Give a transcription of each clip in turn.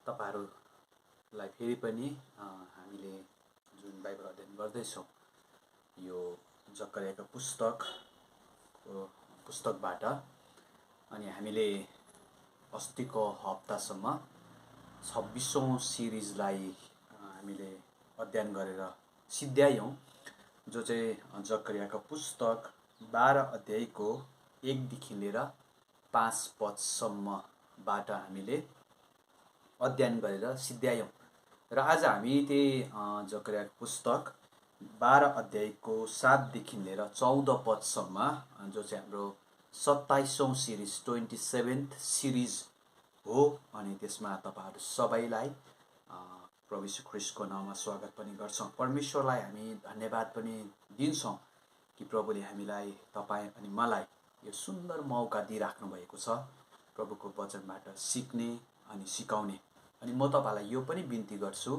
तपाईहरुलाई फेरि पनि हामीले जुन बाइबल अध्ययन गर्दैछौं यो जकरियाको पुस्तकबाट अनि हामीले अस्तिको हप्तासम्म 26औं सिरिजलाई हामीले अध्ययन गरेर सिध्यायौं जो चाहिँ जकरियाको पुस्तक 12 अध्यायको 1 देखि लिएर 5 पदसम्मबाट हामीले अध्ययन गरेर सिध्यायौं र आज हामी त्यही जकरियाको पुस्तक 12 अध्यायको 7 देखि लिएर 14 पदसम्म जो चाहिँ हाम्रो 27औं सिरिज 27th सिरिज हो अनि त्यसमा तपाईहरु सबैलाई प्रभु यीशु ख्रीष्टको नाममा स्वागत पनि गर्छौं। परमेश्वरलाई हामी धन्यवाद पनि दिन्छौं कि प्रभुले हामीलाई तपाई अनि मलाई यो सुन्दर मौका दिइराख्नु भएको छ प्रभुको वचनबाट सिक्ने अनि सिकाउने। अनि म तपाईलाई यो पनि बिन्ती गर्छु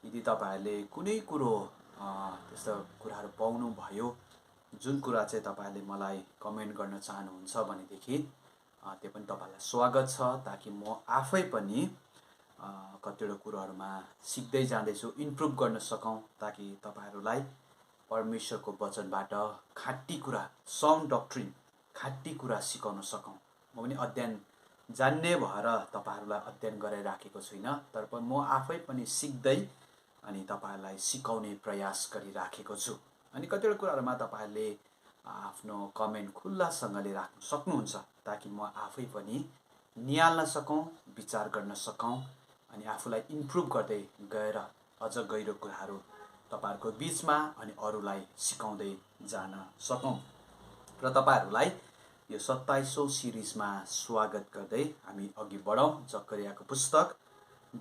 यदि तपाईहरुले कुनै कुरो त्यस्ता कुराहरु पाउनु भयो जुन कुरा चाहिँ तपाईहरुले मलाई कमेन्ट गर्न चाहनुहुन्छ भनेदेखि त्यो पनि तपाईलाई स्वागत छ ताकि म आफै पनि कतिवटा कुराहरुमा सिक्दै जाँदैछु इम्प्रुभ गर्न सकौं ताकि तपाईहरुलाई परमेश्वरको वचनबाट खाटी कुरा साउन्ड डक्ट्रिन खाटी कुरा सिकाउन सकौं। म पनि अध्ययन जान्ने भएर तपाईहरुलाई अध्ययन गराइराखेको छैन तर पनि म आफै पनि सिक्दै अनि तपाईहरुलाई सिकाउने प्रयास गरिराखेको छु। अनि कतिवटा कुराहरुमा तपाईहरुले आफ्नो कमेन्ट खुल्लासँगले राख्न सक्नुहुन्छ ताकि म आफै पनि नियाल्न सकौं विचार गर्न सकौं अनि आफूलाई इम्प्रुभ गर्दै गएर अझ गहिरो कुराहरु तपाईहरुको बीचमा अनि अरूलाई सिकाउँदै जान सकौं। र तपाईहरुलाई यो 27औं सिरिजमा स्वागत गर्दै हामी अघि बढौं। जकरियाको पुस्तक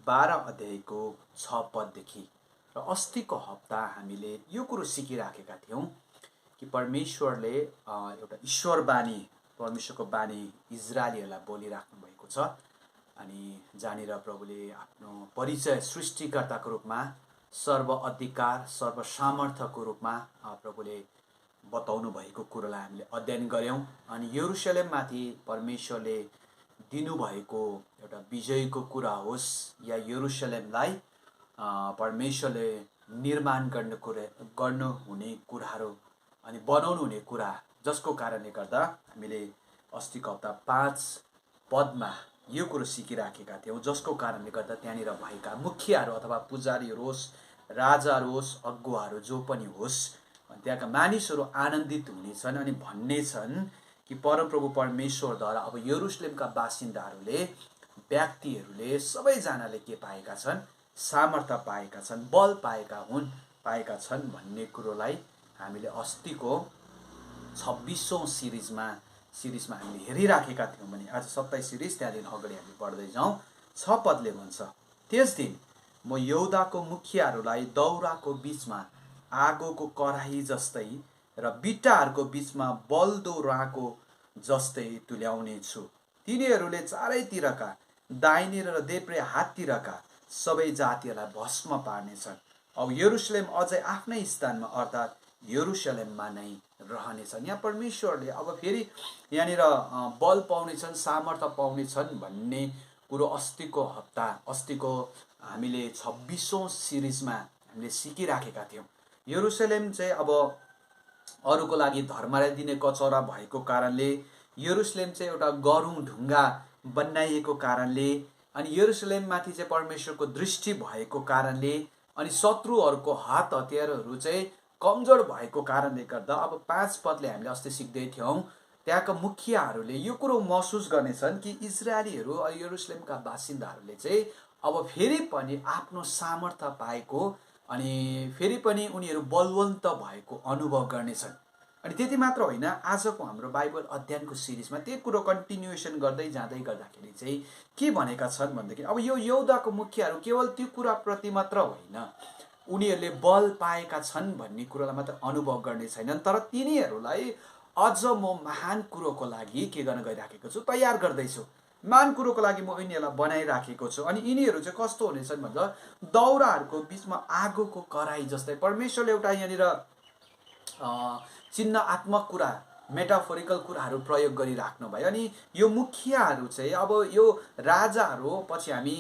12 अध्यायको 6 पददेखि र अस्तिको हप्ता हामीले यो कुरो सिकिराखेका थियौं कि परमेश्वरले एउटा ईश्वरवाणी परमेश्वरको वाणी इजरायलीहरुलाई बोलिराख्नु भएको छ अनि जानेर प्रभुले आफ्नो परिचय सृष्टिकर्ताको रूपमा सर्व अधिकार सर्व सामर्थ्यको रूपमा प्रभुले बताउनु भएको कुरालाई हामीले अध्ययन गर्यौं। अनि यरुशलेममाथि परमेश्वरले दिनुभएको एउटा विजयको कुरा होस् या यरुशलेमलाई परमेश्वरले निर्माण गर्नु हुने कुराहरु अनि बनाउनु हुने कुरा जसको कारणले गर्दा हामीले अस्तिको हप्ता 5 पदमा यो कुरो सिकिराखेका थियौं जसको कारणले गर्दा त्यहाँनिर भएका मुखियाहरु अथवा पुजारीहरु होस् राजाहरु होस् अगुवाहरु जो पनि होस् त्यहाँका मानिसहरु आनन्दित हुनेछन् अनि भन्ने छन् कि परमप्रभु परमेश्वरद्वारा अब यरुशलेमका बासिन्दाहरूले व्यक्तिहरूले सबैजनाले के पाएका छन् सामर्थ्य पाएका छन् बल पाएका छन् भन्ने कुरोलाई हामीले अस्तिको 26औं सिरिजमा हामीले हेरिराखेका थियौं भने आज 27 सिरिज त्यहाँदेखि अगाडि हामी बढ्दै जाउँ। 6 पदले भन्छ त्यस दिन म यहुदाको मुखियाहरूलाई दौराको बीचमा आगोको कराही जस्तै र बिट्टाहरूको बीचमा बल्दो राको जस्तै तुल्याउने छु। तिनीहरूले चारैतिरका दाहिने र देब्रे हाततिरका सबै जातिहरूलाई भस्म पार्नेछन्। अब यरुशलेम अझै आफ्नै स्थानमा अर्थात् यरुशलेममा नै रहनेछन्। यहाँ परमेश्वरले अब फेरि यहाँनिर बल पाउनेछन् सामर्थ्य पाउनेछन् भन्ने कुरो अस्तिको हामीले 26औं सिरिजमा हामीले सिकिराखेका थियौं। यरुशलेम चाहिँ अब अरूको लागि धर्मलाई दिने कचौरा भएको कारणले यरुशलेम चाहिँ एउटा गरुङ ढुङ्गा बनाइएको कारणले अनि यरुशलेममाथि चाहिँ परमेश्वरको दृष्टि भएको कारणले अनि शत्रुहरूको हात हतियारहरू चाहिँ कमजोर भएको कारणले गर्दा अब 5 पदले हामीले अस्ति सिक्दै थियौं त्यहाँका मुखियाहरूले यो कुरो महसुस गर्नेछन् कि इजरायलीहरू यरुशलेमका बासिन्दाहरूले चाहिँ अब फेरि पनि आफ्नो सामर्थ्य पाएको अनि फेरि पनि उनीहरू बलवन्त भएको अनुभव गर्नेछन्। अनि त्यति मात्र होइन आजको हाम्रो बाइबल अध्ययनको सिरिजमा त्यही कुरो कन्टिन्युएसन गर्दै जाँदै गर्दाखेरि चाहिँ के भनेका छन् भनेदेखि अब यो यहुदाको मुखियाहरू केवल त्यो कुरा प्रति मात्र होइन उनीहरूले बल पाएका छन् भन्ने कुरालाई मात्र अनुभव गर्ने छैनन् तर तिनीहरूलाई अझ म महान कुरोको लागि के गर्न गइराखेको छु तयार गर्दैछु महान कुरोको लागि म यिनीहरूलाई बनाइराखेको छु। अनि यिनीहरू चाहिँ कस्तो हुनेछन् भन्दा दौराहरूको बीचमा आगोको कराही जस्तै परमेश्वरले एउटा यहाँनिर चिन्हआत्मक कुरा मेटाफोरिकल कुराहरू प्रयोग गरिराख्नु भयो। अनि यो मुखियाहरू चाहिँ अब यो राजाहरू पछि हामी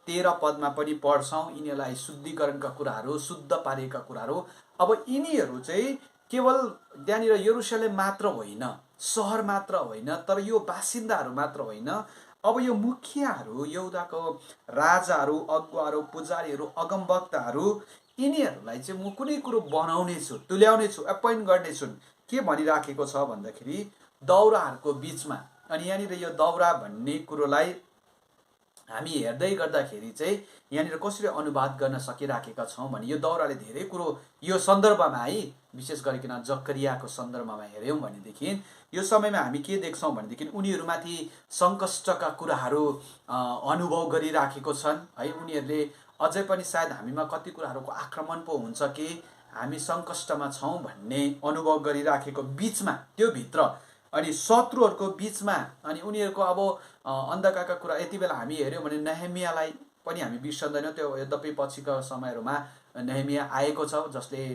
13 पदमा पनि पढ्छौँ, यिनीहरूलाई शुद्धिकरणका कुराहरू, शुद्ध पारेका कुराहरू। अब यिनीहरू चाहिँ केवल त्यहाँनिर यरुसलेम मात्र होइन, सहर मात्र होइन, तर यो बासिन्दाहरू मात्र होइन, अब यो मुखियाहरू, यहुदाको राजाहरू, अगुवाहरू, पुजारीहरू, अगमवक्ताहरू, यिनीहरूलाई चाहिँ म कुनै कुरो बनाउने छु, तुल्याउने छु, एपोइन्ट गर्ने छु। के भनिराखेको छ भन्दाखेरि दौराहरूको बिचमा। अनि यहाँनिर यो दौरा भन्ने कुरोलाई हामी हेर्दै गर्दाखेरि चाहिँ यहाँनिर कसरी अनुवाद गर्न सकिराखेका छौँ भने यो दौराले धेरै कुरो यो सन्दर्भमा है, विशेष गरिकन जकरियाको सन्दर्भमा हेऱ्यौँ भनेदेखि यो समयमा हामी के देख्छौँ भनेदेखि उनीहरूमाथि सङ्कष्टका कुराहरू अनुभव गरिराखेको छन् है। उनीहरूले अझै पनि सायद हामीमा कति कुराहरूको आक्रमण पो हुन्छ कि हामी सङ्कष्टमा छौँ भन्ने अनुभव गरिराखेको बिचमा, त्यो भित्र अनि शत्रुहरूको बिचमा, अनि उनीहरूको अब अन्धकारका कुरा यति बेला हामी हेऱ्यौँ भने नेहेमियालाई पनि हामी बिर्सँदैनौँ। त्यो यद्यपि पछिका समयहरूमा नेहेमिया आएको छ जसले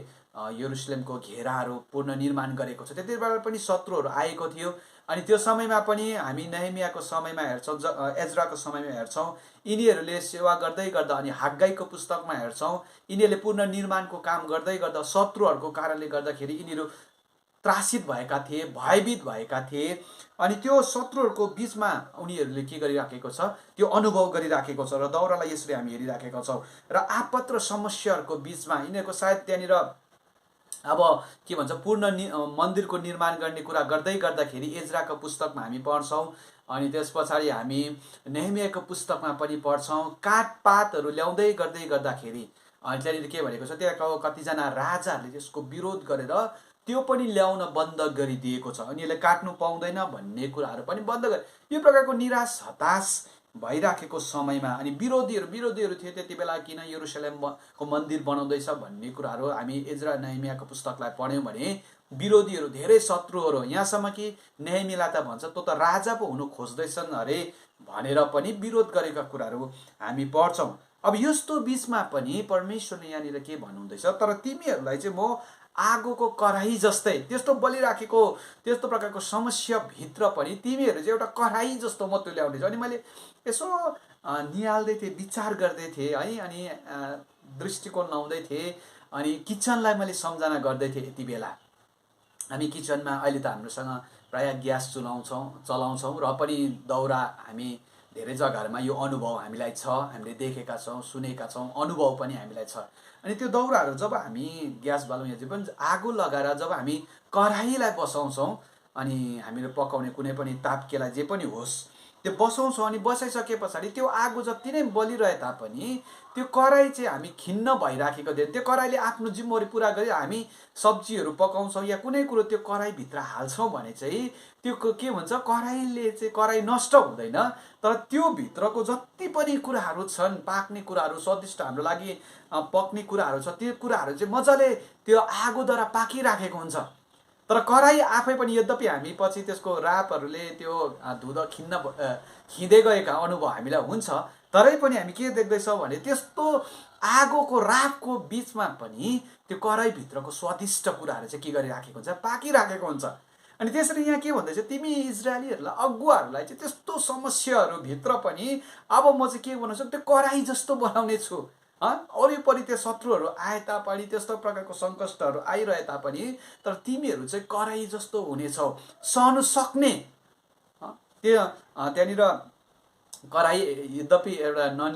यरुसलेमको घेराहरू पुनर्निर्माण गरेको छ। त्यति बेला पनि शत्रुहरू आएको थियो। अनि त्यो समयमा पनि हामी नेहेमियाको समयमा हेर्छौँ, एज्राको समयमा हेर्छौँ, यिनीहरूले सेवा गर्दै गर्दा, अनि हाग्गाईको पुस्तकमा हेर्छौँ, यिनीहरूले पुनर्निर्माणको काम गर्दै गर्दा शत्रुहरूको कारणले गर्दाखेरि यिनीहरू त्रासित भएका थिए, भयभीत भएका थिए। अनि त्यो शत्रुहरूको बिचमा उनीहरूले के गरिराखेको छ, त्यो अनुभव गरिराखेको छ। र दौरालाई यसरी हामी हेरिराखेका छौँ। र आपत र समस्याहरूको बिचमा यिनीहरूको सायद त्यहाँनिर अब के भन्छ मन्दिरको निर्माण गर्ने कुरा गर्दै गर्दाखेरि एज्राको पुस्तकमा हामी पढ्छौँ। अनि त्यस पछाडि हामी नेहेमियाको पुस्तकमा पनि पढ्छौँ। काठपातहरू ल्याउँदै गर्दै गर्दाखेरि त्यहाँनिर के भनेको छ, त्यहाँको कतिजना राजाहरूले त्यसको विरोध गरेर त्यो पनि ल्याउन बन्द गरिदिएको छ। अनि यसले काट्नु पाउँदैन भन्ने कुराहरू पनि बन्द गरे। यो प्रकारको निराश हताश भइराखेको समयमा अनि विरोधीहरू थिए त्यति बेला, किन यरुसलेमको मन्दिर बनाउँदैछ भन्ने कुराहरू हामी एज्रा नेहेमियाको पुस्तकलाई पढ्यौँ भने विरोधीहरू, धेरै शत्रुहरू, यहाँसम्म कि नेहेमियालाई त भन्छ तँ त राजा पो हुनु खोज्दैछन् अरे भनेर पनि विरोध गरेका कुराहरू हामी पढ्छौँ। अब यस्तो बिचमा पनि परमेश्वरले यहाँनिर के भन्नुहुँदैछ, तर तिमीहरूलाई चाहिँ म आगोको कराही जस्तै, त्यस्तो बलिराखेको त्यस्तो प्रकारको समस्याभित्र पनि तिमीहरू चाहिँ एउटा कराही जस्तो म तुल्याउनेछु। अनि मैले यसो निहाल्दै थिएँ, विचार गर्दै थिएँ है, अनि दृष्टिकोण लाउँदै थिएँ। अनि किचनलाई मैले सम्झना गर्दै थिएँ। यति बेला हामी किचनमा अहिले त हाम्रोसँग प्रायः ग्यास चलाउँछौँ र पनि दौरा हामी धेरै जग्गाहरूमा यो अनुभव हामीलाई छ, हामीले देखेका छौँ, सुनेका छौँ, अनुभव पनि हामीलाई छ। अनि त्यो दौराहरू जब हामी ग्यास बालौँ या जे पनि आगो लगाएर जब हामी कराहीलाई बसाउँछौँ, अनि हामीले पकाउने कुनै पनि ताप्केलाई जे पनि होस् त्यो बसाउँछौँ, अनि बसाइसके पछाडि त्यो आगो जति नै बलिरहे तापनि त्यो कराही चाहिँ हामी खिन्न भइराखेको देख्छौँ। त्यो कराहीले आफ्नो जिम्मेवारी पुरा गरी हामी सब्जीहरू पकाउँछौँ या कुनै कुरो त्यो कराहीभित्र हाल्छौँ भने चाहिँ त्यो के भन्छ, कराहीले चाहिँ कराही नष्ट हुँदैन, तर त्यो भित्रको जति पनि कुराहरू छन्, पाक्ने कुराहरू, स्वादिष्ट हाम्रो लागि पक्ने कुराहरू छ, त्यो कुराहरू चाहिँ मजाले त्यो आगोद्वारा पाकिराखेको हुन्छ। तर कराही आफै पनि, यद्यपि हामी पछि त्यसको रापहरूले त्यो खिँदै गएका अनुभव हामीलाई हुन्छ, तरै पनि हामी के देख्दैछौँ भने त्यस्तो आगोको रापको बिचमा पनि त्यो कराहीभित्रको स्वादिष्ट कुराहरू चाहिँ के गरिराखेको हुन्छ, पाकिराखेको हुन्छ। अनि त्यसरी यहाँ के भन्दैछ, तिमी इजरायलीहरूलाई, अगुवाहरूलाई चाहिँ त्यस्तो समस्याहरूभित्र पनि अब म चाहिँ के बनाउँछु, त्यो कराही जस्तो बनाउने छु। वरिपरि त्यो शत्रुहरू आए तापनि, त्यस्तो प्रकारको सङ्कष्टहरू आइरहे तापनि, तर तिमीहरू चाहिँ कराही जस्तो हुनेछौ, सहनु सक्ने। त्यहाँनिर कराही यद्यपि एउटा नन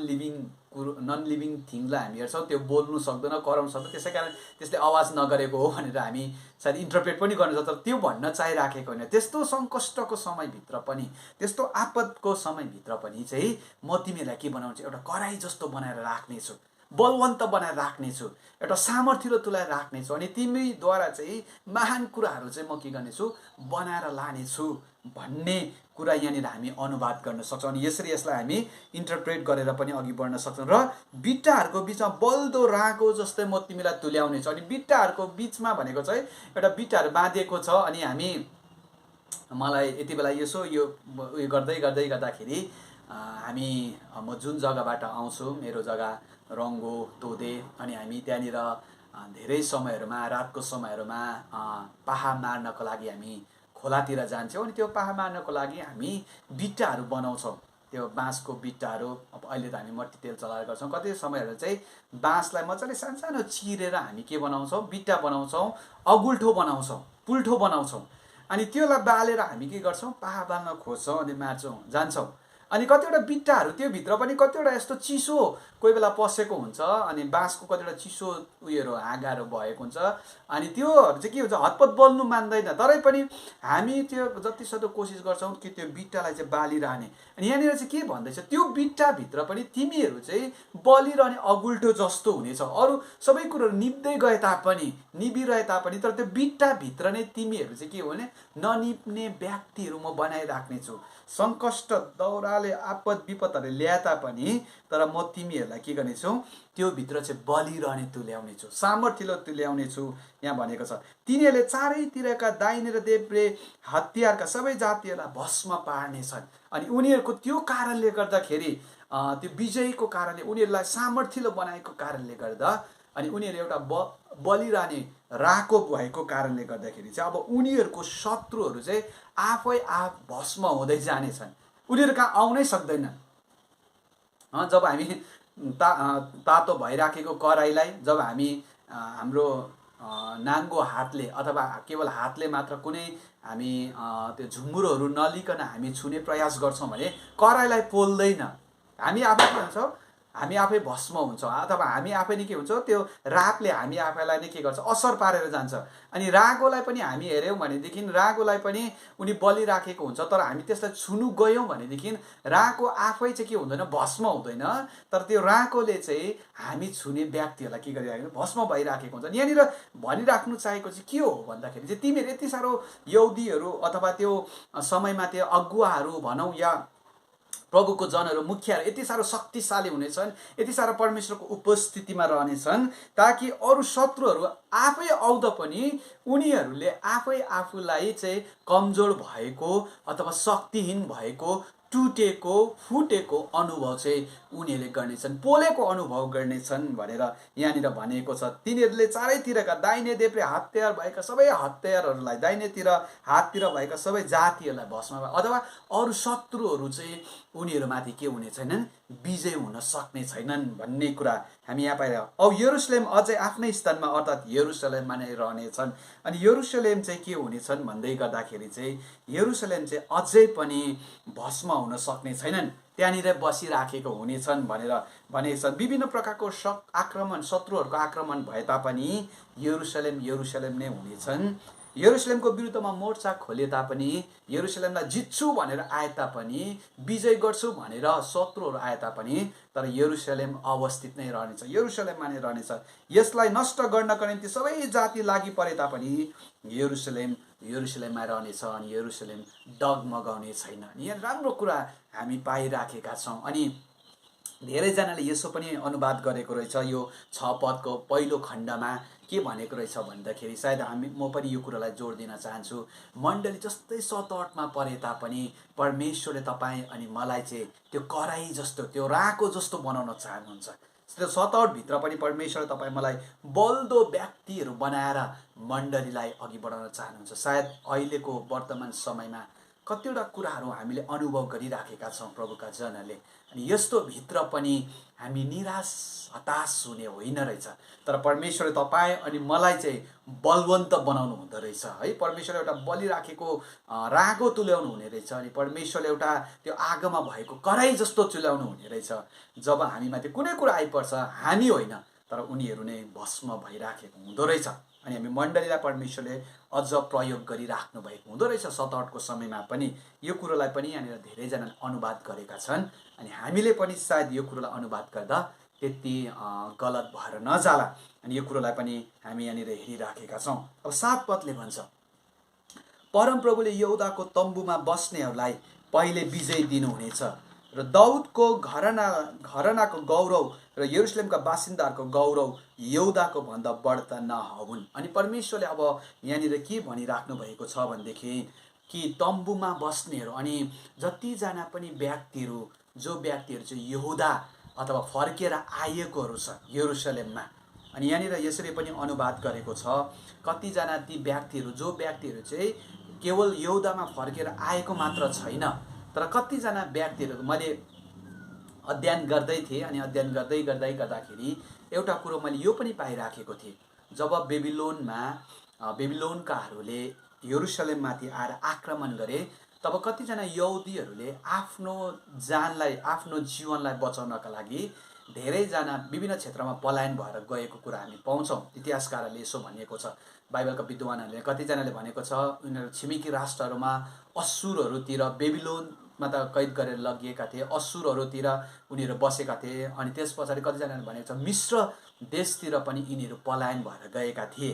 लिभिङ थिङलाई हामी हेर्छौँ, त्यो बोल्नु सक्दैन, कराउनु सक्दैन, त्यसै कारण त्यसले आवाज नगरेको हो भनेर हामी सायद इन्टरप्रेट पनि गर्न सक्छ। तर त्यो भन्न चाहिराखेको होइन। त्यस्तो सङ्कष्टको समयभित्र पनि, त्यस्तो आपतको समयभित्र पनि चाहिँ म तिमीलाई के बनाउँछु, एउटा कराही जस्तो बनाएर राख्नेछु, बलवन्त बनाएर राख्नेछु, एउटा सामर्थ्य तुल्याएर राख्नेछु, अनि तिमीद्वारा चाहिँ महान कुराहरू चाहिँ म के गर्नेछु, बनाएर लानेछु भन्ने कुरा यहाँनिर हामी अनुवाद गर्न सक्छौँ। अनि यसरी यसलाई हामी इन्टरप्रेट गरेर पनि अघि बढ्न सक्छौँ। र बिट्टाहरूको बिचमा बल्दो रागो जस्तै म तिमीलाई तुल्याउने छु। अनि बिट्टाहरूको बिचमा भनेको चाहिँ एउटा बिट्टाहरू बाँधिएको छ। अनि मलाई यति बेला यसो यो उयो गर्दाखेरि म जुन जग्गाबाट आउँछु, मेरो जग्गा रङ्गो तोदे, अनि हामी त्यहाँनिर धेरै समयहरूमा, रातको समयहरूमा पाहा मार्नको लागि हामी खोलातिर जान्छौँ अनि त्यो पाहा मार्नको लागि हामी बिट्टाहरू बनाउँछौँ। त्यो बाँसको बिट्टाहरू, अब अहिले त हामी मट्टी तेल चलाएर गर्छौँ। कति समयहरू चाहिँ बाँसलाई मजाले सानो चिरेर हामी के बनाउँछौँ, बिट्टा बनाउँछौँ, अगुल्ठो बनाउँछौँ, पुल्ठो बनाउँछौँ। अनि त्यसलाई बालेर हामी के गर्छौँ, पाहा बाल्न खोज्छौँ अनि मार्छौँ जान्छौँ। अनि कतिवटा बिट्टाहरू त्योभित्र पनि कतिवटा यस्तो चिसो कोही बेला पसेको हुन्छ अनि बाँसको कतिवटा चिसो उयोहरू हाँगाहरू भएको हुन्छ अनि त्योहरू चाहिँ के हुन्छ, हतपत बल्नु मान्दैन। तरै पनि हामी त्यो जतिसक्दो कोसिस गर्छौँ कि त्यो बिट्टालाई चाहिँ बालिरहने। अनि यहाँनिर चाहिँ के भन्दैछ, त्यो बिट्टाभित्र पनि तिमीहरू चाहिँ बलिरहने अगुल्टो जस्तो हुनेछ। अरू सबै कुरोहरू निप्दै गए तापनि, निभिरहे तापनि, तर त्यो बिट्टाभित्र नै तिमीहरू चाहिँ के हो भने ननिप्ने व्यक्तिहरू म बनाइराख्नेछु। सङ्कष्ट दौराले आपद विपदहरू ल्याए तापनि तर म तिमीहरूलाई के गर्नेछु, त्यो भित्र चाहिँ बलिरहने तुल्याउनेछु, सामर्थ्यले तुल्याउनेछु। यहाँ भनेको छ तिनीहरूले चारैतिरका दाहिने र देब्रे हतियारका सबै जातिहरूलाई भस्म पार्नेछन्। अनि उनीहरूको त्यो कारणले गर्दाखेरि, त्यो विजयीको कारणले, उनीहरूलाई सामर्थ्यले बनाएको कारणले गर्दा अनि उनीहरू एउटा बलिरहने राको भएको कारणले गर्दाखेरि चाहिँ अब उनीहरूको शत्रुहरू चाहिँ आफै आफ भस्म हुँदै जानेछन्। उनीहरू कहाँ आउनै सक्दैनन्। जब हामी तातो भइराखेको कराईलाई जब हामी हाम्रो नाङ्गो हातले अथवा केवल हातले मात्र कुनै हामी त्यो झुम्मुरोहरू नलिकन हामी छुने प्रयास गर्छौँ भने कराईलाई पोल्दैन। हामी आफै के हुन्छौँ, हामी आफै भस्म हुन्छौँ अथवा हामी आफै नै के हुन्छौँ, त्यो रापले हामी आफैलाई नै के गर्छ, असर पारेर जान्छ। अनि रागोलाई पनि हामी हेऱ्यौँ भनेदेखि रागोलाई पनि उनी बलिराखेको हुन्छ, तर हामी त्यसलाई छुनु गयौँ भनेदेखि रागो आफै चाहिँ के हुँदैन, भस्म हुँदैन। तर त्यो रागोले चाहिँ हामी छुने व्यक्तिहरूलाई के गरिराखेको, भस्म भइराखेको हुन्छ। यहाँनिर भनिराख्नु चाहेको चाहिँ के हो भन्दाखेरि चाहिँ तिमीहरू यति साह्रो यहुदीहरू अथवा त्यो समयमा त्यो अगुवाहरू भनौँ या प्रभुको जनहरू, मुखियाहरू यति साह्रो शक्तिशाली हुनेछन्, यति साह्रो परमेश्वरको उपस्थितिमा रहनेछन् ताकि अरू शत्रुहरू आफै आउँदा पनि उनीहरूले आफै आफूलाई चाहिँ कमजोर भएको अथवा शक्तिहीन भएको, टुटेको फुटेको अनुभव चाहिँ उनीहरूले गर्नेछन्, पोलेको अनुभव गर्नेछन् भनेर यहाँनिर भनेको छ। तिनीहरूले चारैतिरका दाहिने देब्रे हतियार भएका सबै हतियारहरूलाई, दाहिनेतिर हाततिर भएका सबै जातिहरूलाई भस्म अथवा अरू शत्रुहरू चाहिँ उनीहरूमाथि के हुने छैनन्, विजय हुन सक्ने छैनन् भन्ने कुरा हामी यहाँ पाइरहेको। अब यरुसलेम अझै आफ्नै स्थानमा अर्थात् यरुसलेममा नै रहनेछन्। अनि यरुसलेम चाहिँ के हुनेछन् भन्दै गर्दाखेरि चाहिँ यरुसलेम चाहिँ अझै पनि भस्म हुन सक्ने छैनन्, त्यहाँनिर बसिराखेको हुनेछन् भनेर भनेको छ। विभिन्न प्रकारको आक्रमण, शत्रुहरूको आक्रमण भए तापनि यरुसलेम यरुसलेम नै हुनेछन्। यरुसलेमको विरुद्धमा मोर्चा खोले तापनि, यरुसलेमलाई जित्छु भनेर आए तापनि, विजय गर्छु भनेर शत्रुहरू आए तापनि, तर यरुसलेम अवस्थित नै रहनेछ, यरुसलेममा नै रहनेछ। यसलाई नष्ट गर्नको निम्ति सबै जाति लागि परे तापनि यरुसलेम यरुसलेममा रहनेछ अनि यरुसलेम डगमगाउने छैन। यहाँ राम्रो कुरा हामी पाइराखेका छौँ। अनि धेरैजनाले यसो पनि अनुवाद गरेको रहेछ, यो 6 पदको पहिलो खण्डमा के भनेको रहेछ भन्दाखेरि सायद म पनि यो कुरालाई जोड दिन चाहन्छु। मण्डली जस्तै सतहटमा परे तापनि परमेश्वरले तपाईँ अनि मलाई चाहिँ त्यो कराई जस्तो, त्यो राको जस्तो बनाउन चाहनुहुन्छ। त्यो सतहटभित्र पनि परमेश्वरले तपाईँ मलाई बल्दो व्यक्तिहरू बनाएर मण्डलीलाई अघि बढाउन चाहनुहुन्छ। सायद अहिलेको वर्तमान समयमा कतिवटा कुराहरू हामीले अनुभव गरिराखेका छौँ प्रभुका जनहरूले। अनि यस्तो भित्र पनि हामी निराश हताश हुने होइन रहेछ, तर परमेश्वरले तपाईँ अनि मलाई चाहिँ बलवन्त बनाउनु हुँदो रहेछ है। परमेश्वरले एउटा बलिराखेको रागो तुल्याउनु हुने रहेछ अनि परमेश्वरले एउटा त्यो आगोमा भएको कराई जस्तो तुल्याउनु हुने रहेछ। जब हामीमाथि कुनै कुरा आइपर्छ हामी होइन तर उनीहरू नै भस्म भइराखेको हुँदो रहेछ। अनि हामी मण्डलीलाई परमेश्वरले अझ प्रयोग गरिराख्नु भएको हुँदो रहेछ सतहटको समयमा पनि। यो कुरोलाई पनि यहाँनिर धेरैजना अनुवाद गरेका छन् अनि हामीले पनि सायद यो कुरोलाई अनुवाद गर्दा त्यति गलत भएर नजाला। अनि यो कुरोलाई पनि हामी यहाँनिर हेरिराखेका छौँ। अब 7 पदले भन्छ, परमप्रभुले यहुदाको तम्बुमा बस्नेहरूलाई पहिले विजय दिनुहुनेछ र दाउदको घरानाको गौरव र यरुसलेमका बासिन्दाहरूको गौरव यहुदाको भन्दा बढ्ता नहुन्। अनि परमेश्वरले अब यहाँनिर के भनिराख्नु भएको छ भनेदेखि कि तम्बुमा बस्नेहरू अनि जतिजना पनि व्यक्तिहरू, जो व्यक्तिहरू चाहिँ यहुदा अथवा फर्केर आएकोहरू छ यरुसलेममा। अनि यहाँनिर यसरी पनि अनुवाद गरेको छ, कतिजना ती व्यक्तिहरू, जो व्यक्तिहरू चाहिँ केवल यहुदामा फर्केर आएको मात्र छैन, तर कतिजना व्यक्तिहरू मैले अध्ययन गर्दै थिएँ। अनि अध्ययन गर्दै गर्दाखेरि एउटा कुरो मैले यो पनि पाइराखेको थिएँ, जब बेबिलोनकाहरूले यरुसलेममाथि आएर आक्रमण गरे, तब कतिजना यहुदीहरूले आफ्नो जानलाई, आफ्नो जीवनलाई बचाउनका लागि धेरैजना विभिन्न क्षेत्रमा पलायन भएर गएको कुरा हामी पाउँछौँ। इतिहासकारहरूले यसो भनिएको छ, बाइबलका विद्वानहरूले कतिजनाले भनेको छ, उनीहरू छिमेकी राष्ट्रहरूमा असुरहरूतिर, बेबिलोनमा त कैद गरेर लगिएका थिए, असुरहरूतिर उनीहरू बसेका थिए। अनि त्यस पछाडि कतिजनाले भनेको छ मिश्र देशतिर पनि यिनीहरू पलायन भएर गएका थिए।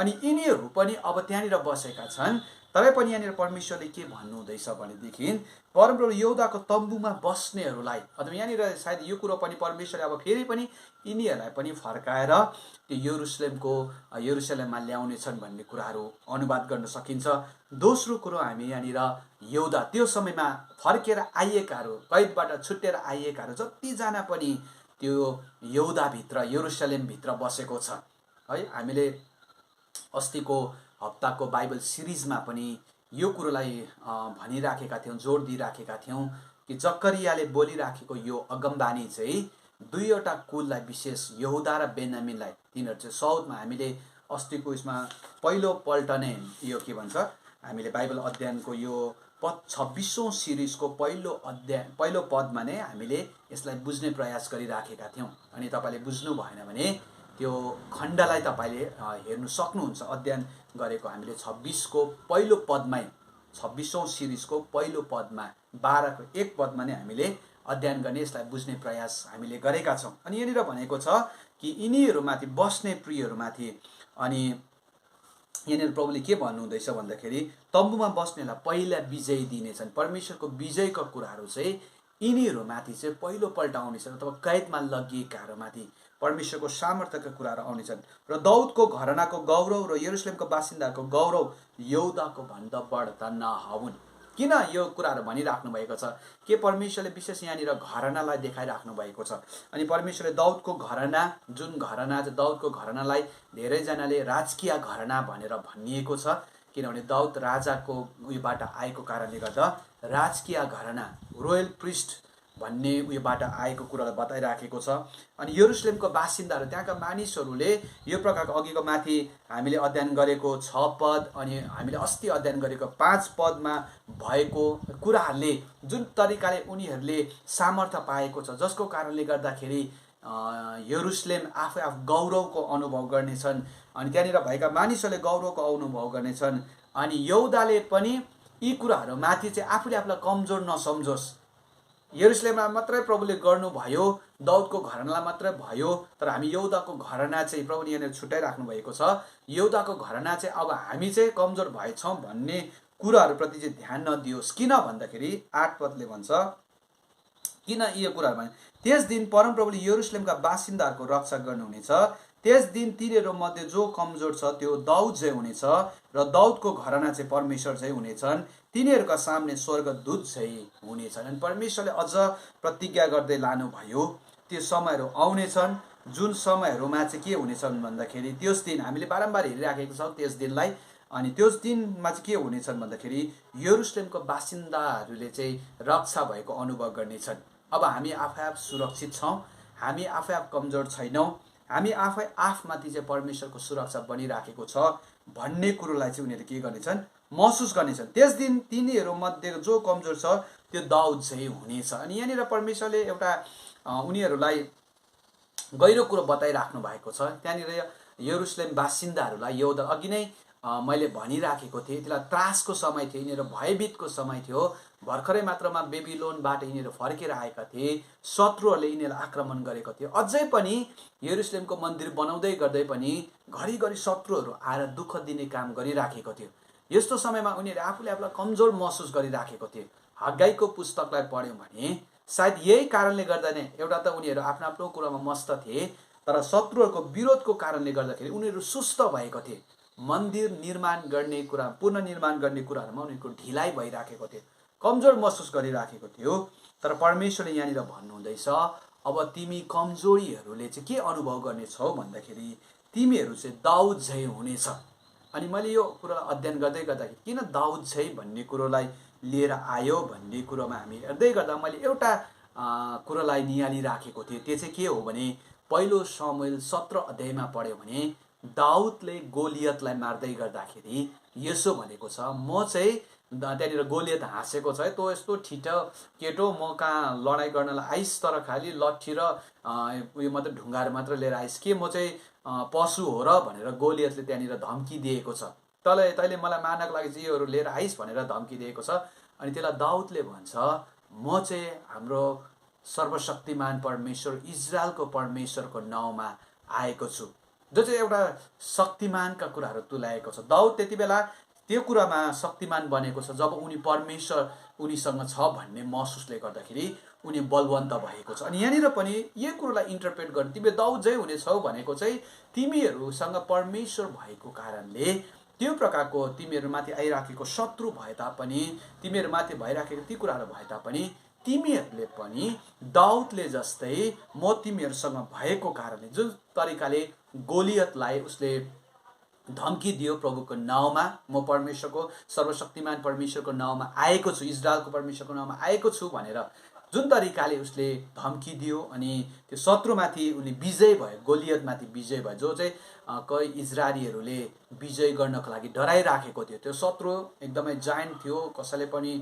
अनि यिनीहरू पनि अब त्यहाँनिर बसेका छन्। तरै पनि यहाँनिर परमेश्वरले के भन्नुहुँदैछ भनेदेखि, परमप्रभु यहुदाको तम्बुमा बस्नेहरूलाई, अथवा यहाँनिर सायद यो कुरो पनि परमेश्वरले अब फेरि पनि यिनीहरूलाई पनि फर्काएर त्यो यरुसलेममा ल्याउनेछन् भन्ने कुराहरू अनुवाद गर्न सकिन्छ। दोस्रो कुरो, हामी यहाँनिर यहुदा त्यो समयमा फर्केर आइएकाहरू, कैदबाट छुटेर आइएकाहरू जतिजना पनि त्यो यहुदाभित्र, यरुसलेमभित्र बसेको छ है। हामीले अस्तिको हप्ताको बाइबल सिरिजमा पनि यो कुरोलाई भनिराखेका थियौँ, जोड दिइराखेका थियौँ कि जकरियाले बोलिराखेको यो अगमबानी चाहिँ दुईवटा कुललाई, विशेष यहुदा र बेन्यामिनलाई, तिनीहरू चाहिँ साउथमा, हामीले अस्तिको यसमा पहिलोपल्ट नै यो के भन्छ, हामीले बाइबल अध्ययनको यो 26औं सिरिजको पहिलो पदमा नै हामीले यसलाई बुझ्ने प्रयास गरिराखेका थियौँ। अनि तपाईँले बुझ्नु भएन भने त्यो खण्डलाई तपाईँले हेर्नु सक्नुहुन्छ। अध्ययन गरेको हामीले 26को पहिलो पदमै, 26औं सिरिजको पहिलो पदमा 12को 1 पदमा नै हामीले अध्ययन गर्ने, यसलाई बुझ्ने प्रयास हामीले गरेका छौँ। अनि यहाँनिर भनेको छ कि यिनीहरूमाथि बस्ने प्रियहरूमाथि, अनि यहाँनिर प्रभुले के भन्नुहुँदैछ भन्दाखेरि, तम्बुमा बस्नेलाई पहिला विजय दिनेछन्। परमेश्वरको विजयका कुराहरू चाहिँ यिनीहरूमाथि चाहिँ पहिलोपल्ट आउनेछन्, अथवा कैदमा लगिएकाहरूमाथि परमेश्वरको सामर्थ्यका कुराहरू आउनेछन्। र दाउदको घरानाको गौरव र यरुसलेमको बासिन्दाको गौरव यहुदाको भन्दा बढ्ता नहुन्। किन यो कुराहरू भनिराख्नु भएको छ? के परमेश्वरले विशेष यहाँनिर घरानालाई देखाइराख्नु भएको छ। अनि परमेश्वरले दाउदको घराना, जुन घराना चाहिँ दाउदको घरानालाई धेरैजनाले राजकीय घराना भनेर भनिएको छ, किनभने दाउद राजाको उयोबाट आएको कारणले गर्दा राजकीय घराना, रोयल प्रिस्ट भन्ने उयोबाट आएको कुरालाई बताइराखेको छ। अनि यरुसलेमको बासिन्दाहरू, त्यहाँका मानिसहरूले यो प्रकारको अघिको माथि हामीले अध्ययन गरेको 6 पद, अनि हामीले अस्ति अध्ययन गरेको 5 पदमा भएको कुराहरूले, जुन तरिकाले उनीहरूले सामर्थ्य पाएको छ, जसको कारणले गर्दाखेरि यरुसलेम आफै गौरवको अनुभव गर्नेछन्। अनि त्यहाँनिर भएका मानिसहरूले गौरवको अनुभव गर्नेछन्। अनि यहुदाले पनि यी कुराहरूमाथि चाहिँ आफूले आफूलाई कमजोर नसम्झोस्। यरुसलेममा मात्रै प्रभुले गर्नुभयो, दाउदको घरानालाई मात्रै भयो, तर हामी यहुदाको घराना चाहिँ प्रभुले यहाँनिर छुट्याइराख्नु भएको छ। यहुदाको घराना चाहिँ अब हामी चाहिँ कमजोर भएछौँ भन्ने कुराहरूप्रति चाहिँ ध्यान नदियोस्। किन भन्दाखेरि 8 पदले भन्छ, किन यो कुराहरू भने, त्यस दिन परमप्रभुले यरुसलेमका बासिन्दाहरूको रक्षा गर्नुहुनेछ। त्यस दिन तिनीहरू मध्ये जो कमजोर छ त्यो दाउद चाहिँ हुनेछ, र दाउदको घराना चाहिँ परमेश्वर चाहिँ हुनेछन्। तिनीहरूका सामने स्वर्गदूत चाहिँ हुनेछन्। अनि परमेश्वरले अझ प्रतिज्ञा गर्दै लानुभयो, त्यो समयहरू आउनेछन्, जुन समयहरूमा चाहिँ के हुनेछन् भन्दाखेरि, त्यस दिन हामीले बारम्बार हेरिराखेको छौँ त्यस दिनलाई। अनि त्यस दिनमा चाहिँ के हुनेछन् भन्दाखेरि, यरुसलेमको बासिन्दाहरूले चाहिँ रक्षा भएको अनुभव गर्नेछन्। अब हामी आफै सुरक्षित छौँ, हामी आफै कमजोर छैनौँ, हामी आफै आफमाथि चाहिँ परमेश्वरको सुरक्षा बनिराखेको छ भन्ने कुरोलाई चाहिँ उनीहरूले के गर्नेछन्, महसुस गर्नेछन्। त्यस दिन तिनीहरू मध्ये जो कमजोर छ त्यो दाउद चाहिँ हुनेछ। अनि यहाँनिर परमेश्वरले एउटा उनीहरूलाई गहिरो कुरो बताइराख्नु भएको छ। त्यहाँनिर यरुसलेम बासिन्दाहरूलाई यहुदा, अघि नै मैले भनिराखेको थिएँ, त्यसलाई त्रासको समय थियो, यिनीहरू भयभीतको समय थियो। भर्खरै मात्रामा बेबिलोनबाट यिनीहरू फर्केर आएका थिए, शत्रुहरूले यिनीहरूलाई आक्रमण गरेको थियो। अझै पनि यरुसलेमको मन्दिर बनाउँदै गर्दै पनि घरिघरि शत्रुहरू आएर दुःख दिने काम गरिराखेको थियो। यस्तो समयमा उनीहरूले आफूलाई कमजोर महसुस गरिराखेको थियो। हग्गाईको पुस्तकलाई पढ्यौँ भने सायद यही कारणले गर्दा नै, एउटा त उनीहरू आफ्नो आफ्नो कुरामा मस्त थिए, तर शत्रुहरूको विरोधको कारणले गर्दाखेरि उनीहरू सुस्त भएको थिए। मन्दिर निर्माण गर्ने कुरा, पुनर्निर्माण गर्ने कुराहरूमा उनीहरूको ढिलाइ भइराखेको थियो, कमजोर महसुस गरिराखेको थियो। तर परमेश्वरले यहाँनिर भन्नुहुँदैछ, अब तिमी कमजोरीहरूले चाहिँ के अनुभव गर्नेछौ भन्दाखेरि, तिमीहरू चाहिँ दाउद झैँ हुनेछ। अनि मैले यो कुरालाई अध्ययन गर्दै गर्दाखेरि किन दाउद चाहिँ भन्ने कुरोलाई लिएर आयो भन्ने कुरोमा हामी हेर्दै गर्दा मैले एउटा कुरोलाई निहालिराखेको थिएँ। त्यो चाहिँ के हो भने पहिलो शमूएल 17 अध्यायमा पढ्यो भने दाउदले गोलियतलाई मार्दै गर्दाखेरि यसो भनेको छ, म चाहिँ त्यहाँनिर गोलियत हाँसेको छ है, तँ यस्तो ठिटो केटो, म कहाँ लडाइँ गर्नलाई आइस तर खालि लट्ठी र उयो मात्र ढुङ्गाहरू मात्र लिएर आइस के, म चाहिँ पशु हो र भनेर गोलियतले त्यहाँनिर धम्की दिएको छ। तैँले मलाई मार्नको लागि चाहिँ योहरू लिएर आइस भनेर धम्की दिएको छ। अनि त्यसलाई दाउदले भन्छ, म चाहिँ हाम्रो सर्वशक्तिमान परमेश्वर इजरायलको परमेश्वरको नाउँमा आएको छु, जो चाहिँ एउटा शक्तिमानका कुराहरू तुल्याएको छ। दाउद त्यति बेला त्यो कुरामा शक्तिमान बनेको छ जब उनी परमेश्वर उनीसँग छ भन्ने महसुसले गर्दाखेरि उनी बलवन्त भएको छ। अनि यहाँनिर पनि यो कुरोलाई इन्टरप्रेट गर्नु, तिमी दाउद जै हुनेछौ भनेको चाहिँ तिमीहरूसँग परमेश्वर भएको कारणले त्यो प्रकारको तिमीहरूमाथि आइराखेको शत्रु भए तापनि, तिमीहरूमाथि भइराखेको ती कुराहरू भए तापनि तिमीहरूले पनि दाउदले जस्तै म तिमीहरूसँग भएको कारणले जुन तरिकाले गोलियतलाई उसले धम्की दियो प्रभुको नाउँमा, म परमेश्वरको सर्वशक्तिमान परमेश्वरको नाउँमा आएको छु, इजरायलको परमेश्वरको नाउँमा आएको छु भनेर जुन तरिकाले उसले धम्की दियो अनि त्यो शत्रुमाथि उनी विजय भयो, गोलियतमाथि विजय भयो, जो चाहिँ कही इजरायलीहरूले विजय गर्नको लागि डराइराखेको थियो। त्यो शत्रु एकदमै जायन्ट थियो, कसैले पनि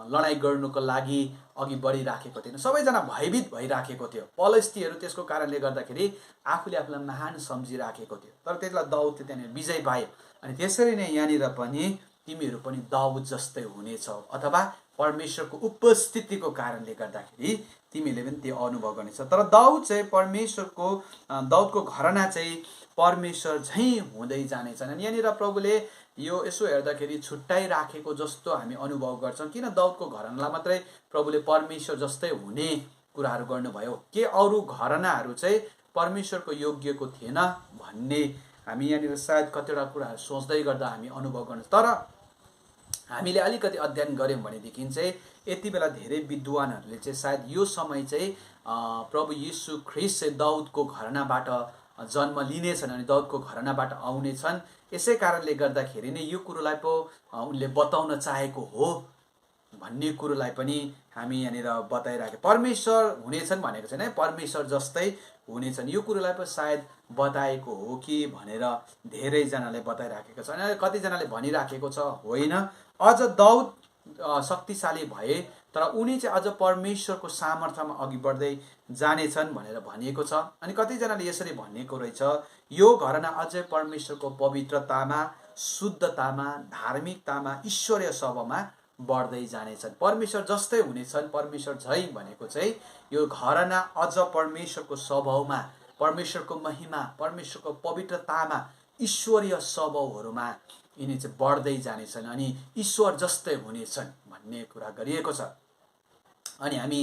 लडाइँ गर्नुको लागि अघि बढिराखेको थिएन, सबैजना भयभीत भइराखेको थियो। पलस्तीहरू त्यसको कारणले गर्दाखेरि आफूले आफूलाई महान सम्झिराखेको थियो। तर त्यसलाई दाउदले त्यहाँनिर विजय पायो। अनि त्यसरी नै यहाँनिर पनि तिमीहरू पनि दाउद जस्तै हुनेछौ, अथवा परमेश्वरको उपस्थितिको कारणले गर्दाखेरि तिमीले पनि त्यो अनुभव गर्नेछ। तर दाउद चाहिँ परमेश्वरको, दाउदको घरना चाहिँ परमेश्वर झैँ हुँदै जानेछन्। अनि यहाँनिर प्रभुले यो यसो हेर्दाखेरि छुट्याइराखेको जस्तो हामी अनुभव गर्छौँ। किन दाउदको घरनालाई मात्रै प्रभुले परमेश्वर जस्तै हुने कुराहरू गर्नुभयो, के अरू घरनाहरू चाहिँ परमेश्वरको योग्यको थिएन भन्ने हामी यहाँनिर सायद कतिवटा कुराहरू सोच्दै गर्दा हामी अनुभव गर्छौँ। तर हामीले अलिकति अध्ययन गऱ्यौँ भनेदेखि चाहिँ यति बेला धेरै विद्वानहरूले चाहिँ सायद यो समय चाहिँ प्रभु यीशु ख्रिस्ट चाहिँ दाउदको घरनाबाट जन्म लिनेछन् अनि दाउदको घरनाबाट आउनेछन्। यसै कारणले गर्दाखेरि नै यो कुरोलाई पो उनले बताउन चाहेको हो भन्ने कुरोलाई पनि हामी यहाँनिर बताइराखेँ। परमेश्वर हुनेछन् भनेको छैन है, परमेश्वर जस्तै हुनेछन्, यो कुरोलाई पो सायद बताएको हो कि भनेर धेरैजनाले बताइराखेको छ। अनि कतिजनाले भनिराखेको छ होइन, अझ दाउद शक्तिशाली भए तर उनी चाहिँ अझ परमेश्वरको सामर्थ्यमा अघि बढ्दै जानेछन् भनेर भनिएको छ। अनि कतिजनाले यसरी भनिएको रहेछ, यो घरना अझै परमेश्वरको पवित्रतामा, शुद्धतामा, धार्मिकतामा, ईश्वरीय स्वभावमा बढ्दै जानेछन्, परमेश्वर जस्तै हुनेछन्। परमेश्वर झै भनेको चाहिँ यो घरना अझ परमेश्वरको स्वभावमा, परमेश्वरको महिमा, परमेश्वरको पवित्रतामा, ईश्वरीय स्वभावहरूमा यिनी चाहिँ बढ्दै जानेछन् अनि ईश्वर जस्तै हुनेछन् भन्ने कुरा गरिएको छ। अनि हामी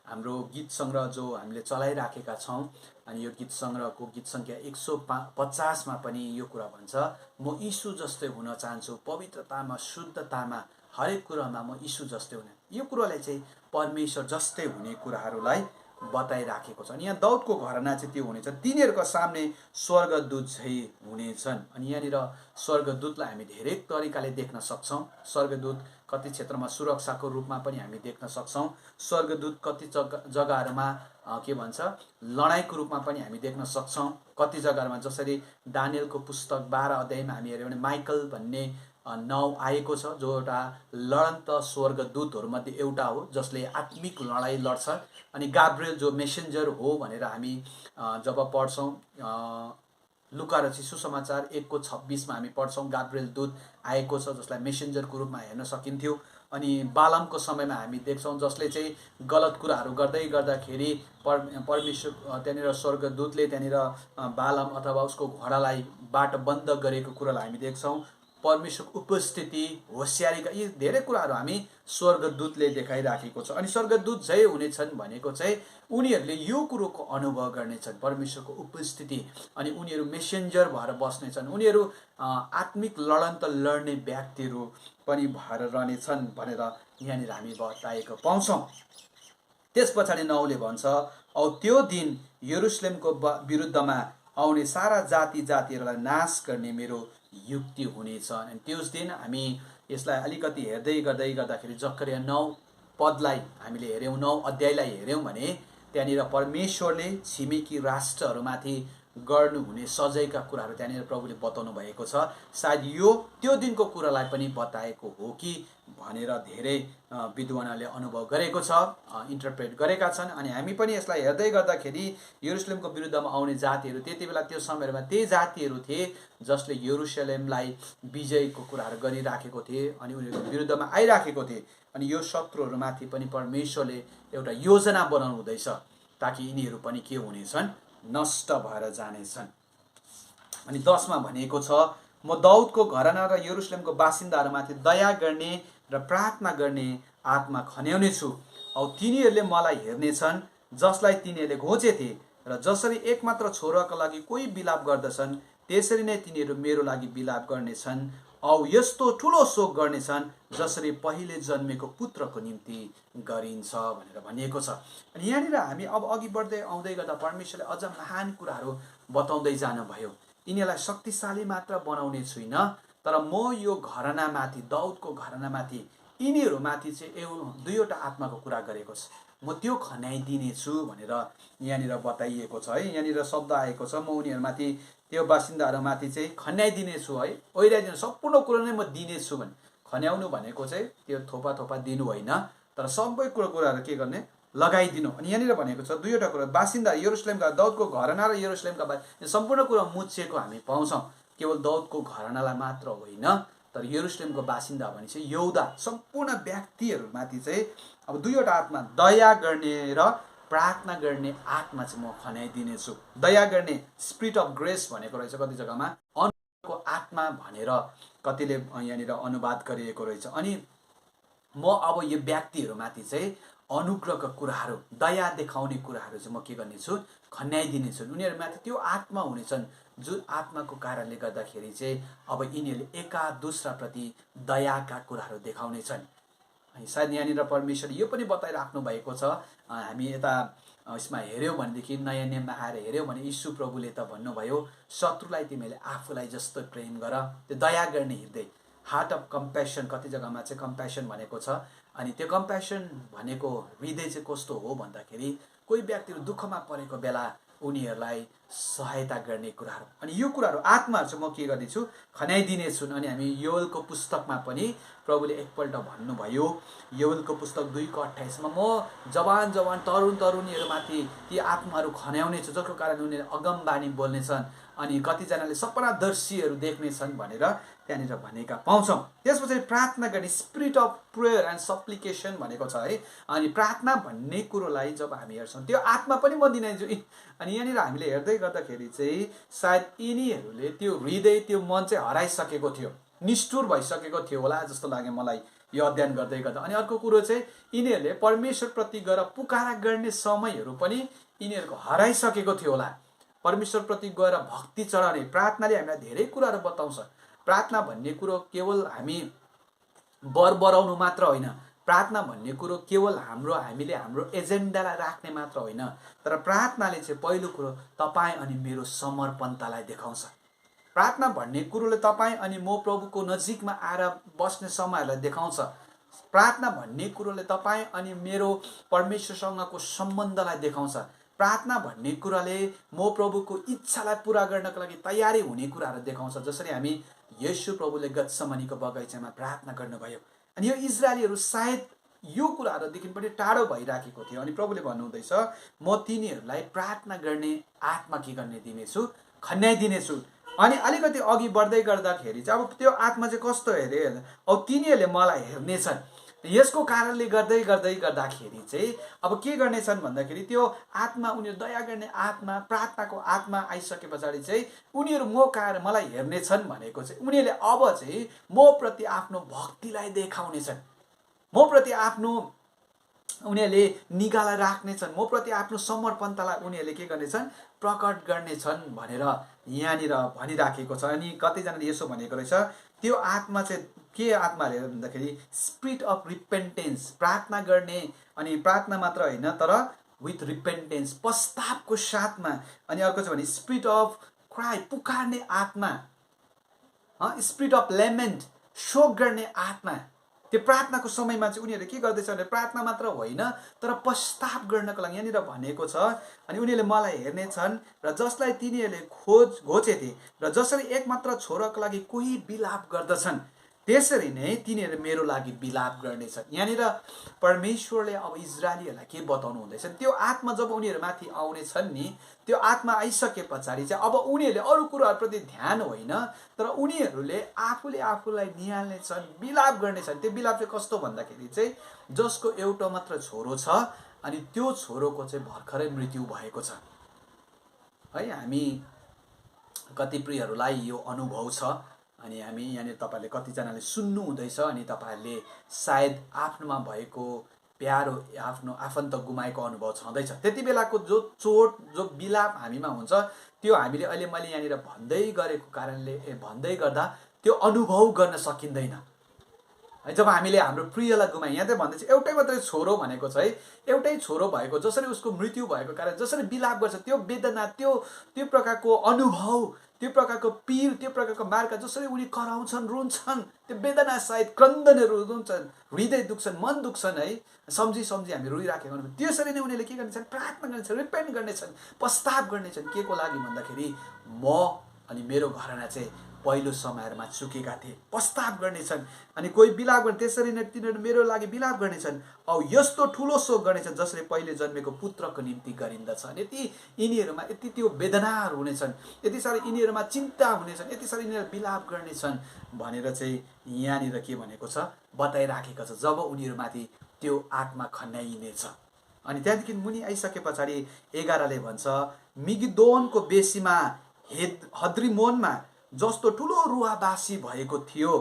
हाम्रो गीत सङ्ग्रह जो हामीले चलाइराखेका छौँ, अनि यो गीत सङ्ग्रहको गीत सङ्ख्या 150 पनि यो कुरा भन्छ, म यीशु जस्तै हुन चाहन्छु, पवित्रतामा, शुद्धतामा, हरेक कुरामा म यीशु जस्तै हुने, यो कुरालाई चाहिँ परमेश्वर जस्तै हुने कुराहरूलाई बताइराखेको छ। अनि यहाँ दाउदको घरना चाहिँ त्यो हुनेछ, तिनीहरूको सामने स्वर्गदूत चाहिँ हुनेछन्। अनि यहाँनिर स्वर्गदूतलाई हामी धेरै तरिकाले देख्न सक्छौँ। स्वर्गदूत कति क्षेत्रमा सुरक्षाको रूपमा पनि हामी देख्न सक्छौँ। स्वर्गदूत कति जग्गाहरूमा के भन्छ लडाइँको रूपमा पनि हामी देख्न सक्छौँ। कति जग्गाहरूमा जसरी दानियलको पुस्तक 12 अध्यायमा हामी हेऱ्यौँ भने माइकल भन्ने नाउँ आएको छ, जो एउटा लडन्त स्वर्गदूतहरूमध्ये एउटा हो जसले आत्मिक लडाइँ लड्छ। अनि गाब्रिएल जो मेसेन्जर हो भनेर हामी जब पढ्छौँ, लुका रचित सुसमाचार 1:26 हामी पढ्छौँ, गाब्रिएल दूत आएको छ जसलाई मेसेन्जरको रूपमा हेर्न सकिन्थ्यो। अनि बालामको समयमा हामी देख्छौँ जसले चाहिँ गलत कुराहरू गर्दै गर्दाखेरि परमेश्वर त्यहाँनिर स्वर्गदूतले त्यहाँनिर बालाम अथवा उसको घोडालाई बाटो बन्द गरेको कुरालाई हामी देख्छौँ। परमेश्वरको उपस्थिति, होसियारीका यी धेरै कुराहरू हामी स्वर्गदूतले देखाइराखेको छ। अनि स्वर्गदूत जय हुनेछन् भनेको चाहिँ उनीहरूले यो कुरोको अनुभव गर्नेछन्, परमेश्वरको उपस्थिति, अनि उनीहरू मेसेन्जर भएर बस्नेछन्, उनीहरू आत्मिक लडन्त लड्ने व्यक्तिहरू पनि भएर रहनेछन् भनेर यहाँनिर हामी बताएको पाउँछौँ। त्यस पछाडि 9ले भन्छ, औ त्यो दिन यरुसलेमको विरुद्धमा आउने सारा जाति जातिहरूलाई नाश गर्ने मेरो युक्ति हुनेछ। अनि त्यस दिन हामी यसलाई अलिकति हेर्दै गर्दाखेरि जकरिया 9 पदलाई हामीले हेऱ्यौँ, 9 अध्यायलाई हेऱ्यौँ भने त्यहाँनिर परमेश्वरले छिमेकी राष्ट्रहरूमाथि गर्नुहुने सजायका कुराहरू त्यहाँनिर प्रभुले बताउनु भएको छ। सायद यो त्यो दिनको कुरालाई पनि बताएको हो कि भनेर धेरै विद्वानहरूले अनुभव गरेको छ, इन्टरप्रेट गरेका छन्। अनि हामी पनि यसलाई हेर्दै गर्दाखेरि यरुसलेमको विरुद्धमा आउने जातिहरू त्यति बेला त्यो समयमा त्यही जातिहरू थिए जसले यरुसलेमलाई विजयको कुराहरू गरिराखेको थिए अनि उनीहरूको विरुद्धमा आइराखेको थिए। अनि यो शत्रुहरूमाथि पनि परमेश्वरले एउटा योजना बनाउनु हुँदैछ ताकि यिनीहरू पनि के हुनेछन्, नष्ट भएर जानेछन्। अनि 10 मा भनेको छ, म दाउदको घराना र यरुसलेमको बासिन्दाहरूमाथि दया गर्ने र प्रार्थना गर्ने आत्मा खन्याउने छु। औ तिनीहरूले मलाई हेर्नेछन् जसलाई तिनीहरूले घोचेथे र जसरी एकमात्र छोराका लागि कोही बिलाप गर्दछन् त्यसरी नै तिनीहरू मेरो लागि बिलाप गर्नेछन् औ यस्तो ठुलो शोक गर्नेछन् जसरी पहिले जन्मेको पुत्रको निम्ति गरिन्छ भनेर भनिएको छ। अनि यहाँनिर हामी अब अघि बढ्दै आउँदै गर्दा परमेश्वरले अझ महान कुराहरू बताउँदै जानुभयो। यिनीहरूलाई शक्तिशाली मात्र बनाउने छुइनँ, तर म यो घरानामाथि, दाउदको घरानामाथि, यिनीहरूमाथि चाहिँ 2वटा आत्माको कुरा गरेको छ। म त्यो खन्याइदिनेछु भनेर यहाँनिर बताइएको छ है। यहाँनिर शब्द आएको छ, म उनीहरूमाथि, त्यो बासिन्दाहरूमाथि चाहिँ खन्याइदिनेछु है, ओइराइदिनु, सम्पूर्ण कुरो नै म दिनेछु भने। खन्याउनु भनेको चाहिँ त्यो थोपा थोपा दिनु होइन, तर सबै कुराहरू के गर्ने, लगाइदिनु। अनि यहाँनिर भनेको छ 2वटा कुरा, बासिन्दा यरुसलेमका, दाउदको घराना र यरुसलेमका सम्पूर्ण कुरा मुछिएको हामी पाउँछौँ। केवल दाउदको घरानालाई मात्र होइन, तर यरुसलेमको बासिन्दा भने चाहिँ यहुदा सम्पूर्ण व्यक्तिहरूमाथि चाहिँ अब 2वटा आत्मा, दया गर्ने र प्रार्थना गर्ने आत्मा चाहिँ म खन्याइदिनेछु। दया गर्ने, स्पिरिट अफ ग्रेस भनेको रहेछ कति जग्गामा, अनुग्रहको आत्मा भनेर कतिले यहाँनिर अनुवाद गरिएको रहेछ। अनि म अब यो व्यक्तिहरूमाथि चाहिँ अनुग्रहका कुराहरू, दया देखाउने कुराहरू चाहिँ म के गर्नेछु, खन्याइदिनेछु। उनीहरूमाथि त्यो आत्मा हुनेछन् जुन आत्माको कारणले गर्दाखेरि चाहिँ अब यिनीहरूले एका दोस्राप्रति दयाका कुराहरू देखाउनेछन्। अनि सायद यहाँनिर परमेश्वरले यो पनि बताइराख्नु भएको छ। हामी यता यसमा हेऱ्यौँ भनेदेखि, नयाँ नियममा आएर हेऱ्यौँ भने यीशु प्रभुले त भन्नुभयो, शत्रुलाई तिमीले आफूलाई जस्तो प्रेम गर। त्यो दया गर्ने हृदय, हार्ट अफ कम्प्यासन, कति जग्गामा चाहिँ कम्प्यासन भनेको छ। अनि त्यो कम्प्यासन भनेको हृदय चाहिँ कस्तो हो भन्दाखेरि, कोही व्यक्तिहरू दुःखमा परेको बेला उनीहरूलाई सहायता गर्ने कुराहरू। अनि यो कुराहरू, आत्माहरू चाहिँ म के गर्नेछु, खन्याइदिनेछु। अनि हामी योएलको पुस्तकमा पनि प्रभुले एकपल्ट भन्नुभयो, योएलको पुस्तक 2:28 मा, म जवान तरुणीहरूमाथि ती आत्माहरू खन्याउने छु जसको कारण उनीहरूले अगमबानी बोल्नेछन् अनि कतिजनाले सपनादर्शीहरू देख्नेछन् भनेर त्यहाँनिर भनेका पाउँछौँ। त्यसपछि प्रार्थना गर्ने, स्पिरिट अफ प्रेयर एन्ड सप्लिकेसन भनेको छ है। अनि प्रार्थना भन्ने कुरोलाई जब हामी हेर्छौँ, त्यो आत्मा पनि म दिनेछु। अनि यहाँनिर हामीले हेर्दै गर्दाखेरि चाहिँ सायद यिनीहरूले त्यो हृदय, त्यो मन चाहिँ हराइसकेको थियो, निष्ठुर भइसकेको थियो होला जस्तो लाग्यो मलाई यो अध्ययन गर्दै गर्दा। अनि अर्को कुरो चाहिँ यिनीहरूले परमेश्वरप्रति गएर पुकारा गर्ने समयहरू पनि यिनीहरूको हराइसकेको थियो होला। परमेश्वरप्रति गएर भक्ति चढाउने, प्रार्थनाले हामीलाई धेरै कुराहरू बताउँछ। प्रार्थना भन्ने कुरो केवल हामी बर बराउनु मात्र होइन, प्रार्थना भन्ने कुरो केवल हामीले हाम्रो एजेन्डालाई राख्ने मात्र होइन, तर प्रार्थनाले चाहिँ पहिलो कुरो तपाईँ अनि मेरो समर्पणतालाई देखाउँछ। प्रार्थना भन्ने कुरोले तपाईँ अनि म प्रभुको नजिकमा आएर बस्ने समयहरूलाई देखाउँछ। प्रार्थना भन्ने कुरोले तपाईँ अनि मेरो परमेश्वरसँगको सम्बन्धलाई देखाउँछ। प्रार्थना भन्ने कुराले म प्रभुको इच्छालाई पुरा गर्नको लागि तयारी हुने कुराहरू देखाउँछ। जसरी हामी येशू प्रभुले गत्समनीको बगैँचामा प्रार्थना गर्नुभयो, अनि यो इजरायलीहरू सायद यो कुराहरूदेखि पनि टाढो भइराखेको थियो। अनि प्रभुले भन्नुहुँदैछ, म तिनीहरूलाई प्रार्थना गर्ने आत्मा के गर्ने दिनेछु, खन्याइदिनेछु। अनि अलिकति अघि बढ्दै गर्दाखेरि चाहिँ अब त्यो आत्मा चाहिँ कस्तो हेरे, अब तिनीहरूले मलाई हेर्नेछन्। यसको कारणले गर्दाखेरि चाहिँ अब के गर्नेछन् भन्दाखेरि त्यो आत्मा, उनीहरू दया गर्ने आत्मा, प्रार्थनाको आत्मा आइसके पछाडि चाहिँ उनीहरू मलाई हेर्नेछन् भनेको चाहिँ उनीहरूले अब चाहिँ म प्रति आफ्नो भक्तिलाई देखाउनेछन्, म प्रति आफ्नो उनीहरूले निगाहलाई राख्नेछन्, म प्रति आफ्नो समर्पणतालाई उनीहरूले के गर्नेछन्, प्रकट गर्नेछन् भनेर यहाँनिर भनिराखेको छ। अनि कतिजनाले यसो भनेको रहेछ, त्यो आत्मा चाहिँ के आत्मा अरे भन्दाखेरि स्पिरिट अफ रिपेन्टेन्स, प्रार्थना गर्ने, अनि प्रार्थना मात्र होइन तर विथ रिपेन्टेन्स, पश्चातापको साथमा। अनि अर्को चाहिँ भने स्पिरिट अफ क्राई, पुकार्ने आत्मा, स्पिरिट अफ लेमेन्ट, शोक गर्ने आत्मा। त्यो प्रार्थनाको समयमा चाहिँ उनीहरूले के गर्दैछ भने प्रार्थना मात्र होइन तर पश्चाताप गर्नको लागि यहाँनिर भनेको छ। अनि उनीहरूले मलाई हेर्नेछन् र जसलाई तिनीहरूले घोचेथे र जसरी एकमात्र छोराको लागि कोही बिलाप गर्दछन् त्यसरी नै तिनीहरू मेरो लागि बिलाप गर्नेछन्। यहाँनिर परमेश्वरले अब इजरायलीहरूलाई के बताउनु हुँदैछ, त्यो आत्मा जब उनीहरूमाथि आउनेछन् नि, त्यो आत्मा आइसके पछाडि चाहिँ अब उनीहरूले अरू कुराहरूप्रति ध्यान होइन तर उनीहरूले आफूले आफूलाई निहाल्नेछन्, बिलाप गर्नेछन्। त्यो बिलाप चाहिँ कस्तो भन्दाखेरि चाहिँ जसको एउटा मात्र छोरो छ अनि त्यो छोरोको चाहिँ भर्खरै मृत्यु भएको छ है। हामी कतिपयहरूलाई यो अनुभव छ अनि हामी यहाँनिर तपाईँहरूले कतिजनाले सुन्नु हुँदैछ अनि तपाईँहरूले सायद आफ्नोमा भएको प्यारो आफ्नो आफन्त गुमाएको अनुभव छँदैछ। त्यति बेलाको जो चोट जो बिलाप हामीमा हुन्छ त्यो हामीले अहिले मैले यहाँनिर भन्दै गरेको कारणले भन्दै गर्दा त्यो अनुभव गर्न सकिँदैन है। जब हामीले हाम्रो प्रियलाई गुमायौँ, यहाँ चाहिँ भन्दैछ एउटै मात्रै छोरो भनेको चाहिँ एउटै छोरो भएको, जसरी उसको मृत्यु भएको कारण जसरी बिलाप गर्छ त्यो वेदना, त्यो प्रकारको अनुभव, त्यो प्रकारको पीर, त्यो प्रकारको मार्का जसरी उनी कराउँछन्, रुन्छन्, त्यो वेदना सायद क्रन्दनहरू रुन्छन्, हृदय दुख्छन्, मन दुख्छन् है, सम्झी हामी रोइराखेको हुन्छौँ। त्यसरी नै उनीहरूले के गर्नेछन्, प्रार्थना गर्नेछन्, रिपेन्ट गर्नेछन्, पश्चाताप गर्नेछन्। के को लागि भन्दाखेरि म अनि मेरो घराना चाहिँ पहिलो समयहरूमा चुकेका थिए, पश्चाताप गर्नेछन्। अनि कोही बिलाप गर्ने, त्यसरी नै तिनीहरू मेरो लागि बिलाप गर्नेछन् औ यस्तो ठुलो शोक गर्नेछन् जसले पहिले जन्मेको पुत्रको निम्ति गरिन्दछ। यति यिनीहरूमा यति त्यो वेदनाहरू हुनेछन्, यति साह्रो यिनीहरूमा चिन्ता हुनेछन्, यति साह्रो यिनीहरू बिलाप गर्नेछन् भनेर चाहिँ यहाँनिर के भनेको छ, बताइराखेको छ जब उनीहरूमाथि त्यो आत्मा खन्याइनेछ। अनि त्यहाँदेखि मुनि आइसके पछाडि 11ले भन्छ मिगिदोनको बेसीमा हद्रिमोनमा जस्तो ठुलो रुवाबासी भएको थियो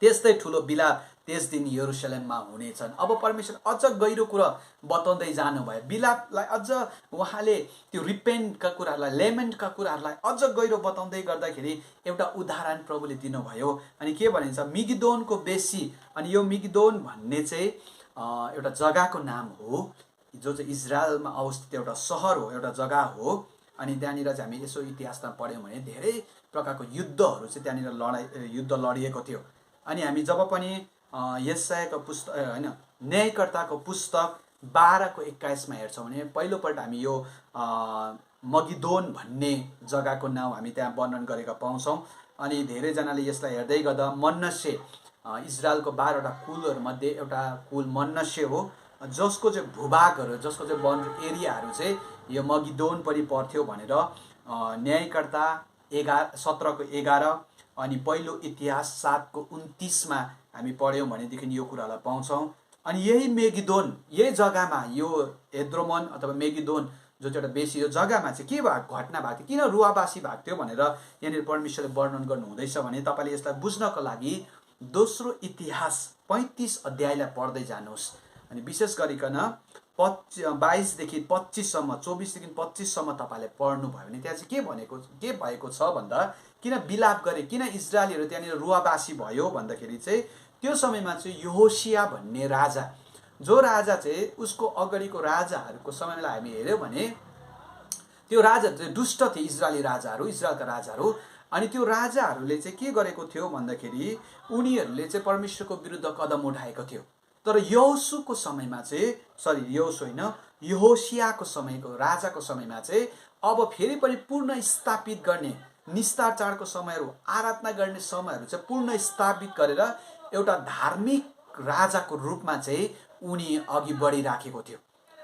त्यस्तै ठुलो बिलाप त्यस दिन यरुशलेममा हुनेछन्। अब परमेश्वर अझ गहिरो कुरा बताउँदै जानुभयो, बिलापलाई अझ उहाँले त्यो रिपेन्टका कुराहरूलाई, लेमेन्टका कुराहरूलाई अझ गहिरो बताउँदै गर्दाखेरि एउटा उदाहरण प्रभुले दिनुभयो। अनि के भनिन्छ, मिगिदोनको बेसी। अनि यो मिगिदोन भन्ने चाहिँ एउटा जग्गाको नाम हो जो चाहिँ इजरायलमा अवस्थित एउटा सहर हो, एउटा जग्गा हो। अनि त्यहाँनिर चाहिँ हामी यसो इतिहासमा पढ्यौँ भने धेरै प्रकारको युद्धहरू चाहिँ त्यहाँनिर युद्ध लडिएको थियो। अनि हामी जब पनि यशायाको पुस्तक होइन न्यायकर्ताको पुस्तक 12:21 हेर्छौँ भने पहिलोपल्ट हामी यो मगिदोन भन्ने जग्गाको नाउँ हामी त्यहाँ वर्णन गरेका पाउँछौँ। अनि धेरैजनाले यसलाई हेर्दै गर्दा मनश्शे, इजरायलको 12वटा कुलहरूमध्ये एउटा कुल मनश्शे हो जसको चाहिँ भूभागहरू, जसको चाहिँ बाउन्ड्री एरियाहरू चाहिँ यो मगिदोन पनि पर्थ्यो भनेर न्यायकर्ता 17:11 अनि पहिलो इतिहास 7:29 हामी पढ्यौँ भनेदेखि यो कुरालाई पाउँछौँ। अनि यही मेगिदोन, यही जग्गामा यो एद्रोमन अथवा मेगिदोन जो चाहिँ एउटा बेसी यो जग्गामा चाहिँ के घटना भएको थियो, किन रुवाबासी भएको थियो भनेर यहाँनिर परमेश्वरले वर्णन गर्नु हुँदैछ भने तपाईँले यसलाई बुझ्नको लागि दोस्रो इतिहास 35 अध्यायलाई पढ्दै जानुहोस्। अनि विशेष गरिकन 22देखि 25सम्म, 24देखि 25सम्म तपाईँले पढ्नुभयो भने त्यहाँ चाहिँ के भएको छ भन्दा किन बिलाप गरे, किन इजरायलीहरू त्यहाँनिर रुवाबासी भयो भन्दाखेरि चाहिँ त्यो समयमा चाहिँ यहोसिया भन्ने राजा, जो राजा चाहिँ उसको अगाडिको राजाहरूको समयलाई हामी हेऱ्यौँ भने त्यो राजा चाहिँ दुष्ट थिए, इजरायली राजाहरू, इजरायलका राजाहरू। अनि त्यो राजाहरूले चाहिँ के गरेको थियो भन्दाखेरि उनीहरूले चाहिँ परमेश्वरको विरुद्ध कदम उठाएको थियो। तर यहोशुको समयमा चाहिँ यहोशु होइन, यहोसियाको समयको राजाको समयमा चाहिँ अब फेरि पनि पूर्ण स्थापित गर्ने, निस्तार चाडको समयहरू, आराधना गर्ने समयहरू चाहिँ पूर्ण स्थापित गरेर एउटा धार्मिक राजाको रूपमा चाहिँ उनी अघि बढिराखेको थियो।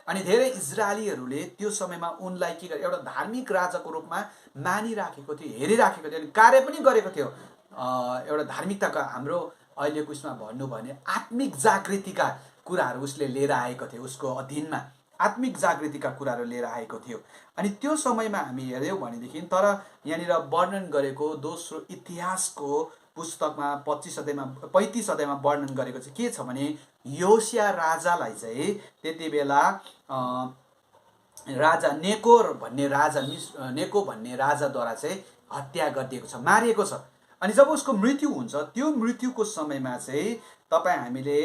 अनि धेरै इजरायलीहरूले त्यो समयमा उनलाई के गरे, एउटा धार्मिक राजाको रूपमा मानिराखेको थियो, हेरिराखेको थियो, अनि कार्य पनि गरेको थियो। एउटा धार्मिकताका हाम्रो अहिलेको उसमा भन्नु भने आत्मिक जागृतिका कुराहरू उसले लिएर आएको थियो, उसको अधीनमा आत्मिक जागृतिका कुराहरू लिएर आएको थियो। अनि त्यो समयमा हामी हेऱ्यौँ भनेदेखि तर यहाँनिर वर्णन गरेको दोस्रो इतिहासको पुस्तकमा 35 अध्यायमा वर्णन गरेको चाहिँ के छ भने योसिया राजालाई चाहिँ त्यति बेला राजा नेको भन्ने राजाद्वारा चाहिँ हत्या गरिदिएको छ, मारिएको छ। अनि जब उसको मृत्यु हुन्छ त्यो मृत्युको समयमा चाहिँ तपाईँ हामीले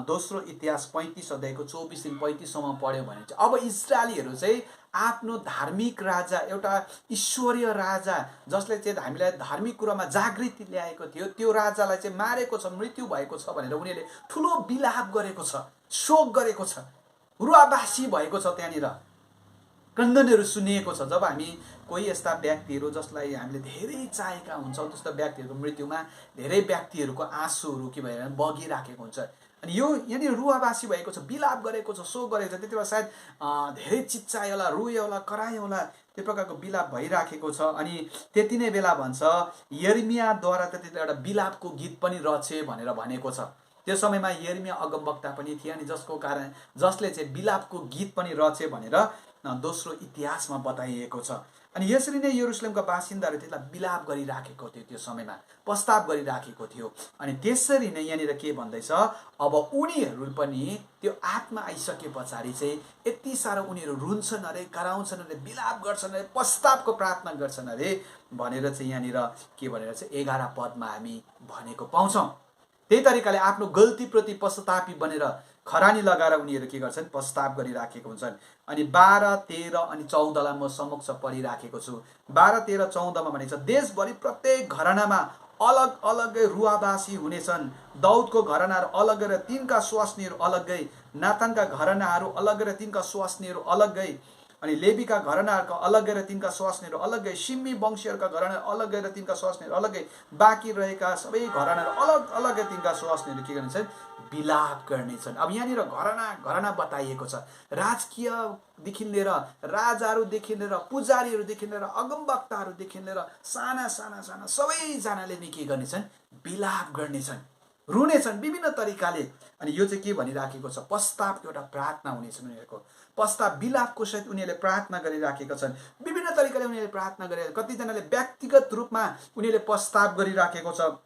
दोस्रो इतिहास 35 अध्यायको 24 देखि 35सम्म पढ्यौँ भने चाहिँ अब इजरायलीहरू चाहिँ आफ्नो धार्मिक राजा, एउटा ईश्वरीय राजा जसले चाहिँ हामीलाई धार्मिक कुरामा जागृति ल्याएको थियो, त्यो राजालाई चाहिँ मारेको छ, मृत्यु भएको छ भनेर उनीहरूले ठुलो विलाप गरेको छ, शोक गरेको छ, रुवाबासी भएको छ। त्यहाँनिर क्रन्दनहरू सुनिएको छ। जब हामी कोही यस्ता व्यक्तिहरू जसलाई हामीले धेरै चाहेका हुन्छौँ, त्यस्तो व्यक्तिहरूको मृत्युमा धेरै व्यक्तिहरूको आँसुहरू के भएर बगिराखेको हुन्छ। अनि यो यहाँनिर रुवाबासी भएको छ, विलाप गरेको छ, शोक गरेको छ। त्यति बेला सायद धेरै चिच्चायो होला, रोयो होला, करायो होला, त्यो प्रकारको विलाप भइराखेको छ। अनि त्यति नै बेला भन्छ यिर्मियाद्वारा त्यति बेला एउटा विलापको गीत पनि रचे भनेर भनेको छ। त्यो समयमा यिर्मिया अगमवक्ता पनि थिए, अनि जसले चाहिँ विलापको गीत पनि रचे भनेर दोस्रो इतिहासमा बताइएको छ। अनि यसरी नै यरुसलेमका बासिन्दाहरू त्यसलाई विलाप गरिराखेको थियो, त्यो समयमा प्रस्ताव गरिराखेको थियो। अनि त्यसरी नै यहाँनिर के भन्दैछ, अब उनीहरू पनि त्यो आत्मा आइसके पछाडि चाहिँ यति साह्रो उनीहरू रुन्छन् अरे, कराउँछन् अरे, विलाप गर्छन् अरे, प्रस्तावको प्रार्थना गर्छन् अरे भनेर चाहिँ यहाँनिर के भनेर चाहिँ 11 पदमा हामी भनेको पाउँछौँ। त्यही तरिकाले आफ्नो गल्तीप्रति पश्चातापी बनेर खरानी लगाएर उनीहरू के गर्छन्, प्रस्ताव गरिराखेको हुन्छन्। अनि 12, 13 अनि 14लाई म समक्ष पढिराखेको छु। 12, 13, 14मा भनेको छ, देशभरि प्रत्येक घरानामा अलग अलगै रुवाबासी हुनेछन्। दाउदको घरानाहरू अलग्गै र तिनका स्वास्नीहरू अलग्गै, नातानका घरानाहरू अलग्गै र तिनका स्वास्नीहरू अलग्गै, अनि लेवीका घरानाहरूका अलग्गै र तिनका स्वास्नीहरू अलग्गै, सिम्मी वंशीहरूका घराना अलग्गै र तिनका स्वास्नीहरू अलग्गै, बाँकी रहेका सबै घरानाहरू अलग अलग्गै तिनका स्वास्नीहरू के गर्नेछन्, विलाप गर्नेछन्। अब यहाँनिर घराना घराना बताइएको छ। राजकीयदेखि लिएर, राजाहरूदेखि लिएर, पुजारीहरूदेखि लिएर, अगमवक्ताहरूदेखि लिएर साना साना साना सबैजनाले नै के गर्नेछन्, विलाप गर्नेछन्, रुनेछन् विभिन्न तरिकाले। अनि यो चाहिँ के भनिराखेको छ, प्रस्तावको एउटा प्रार्थना हुनेछ उनीहरूको। प्रस्ताव विलापको सहित उनीहरूले प्रार्थना गरिराखेका छन्। विभिन्न तरिकाले उनीहरूले प्रार्थना गरे। कतिजनाले व्यक्तिगत रूपमा उनीहरूले प्रस्ताव गरिराखेको छ,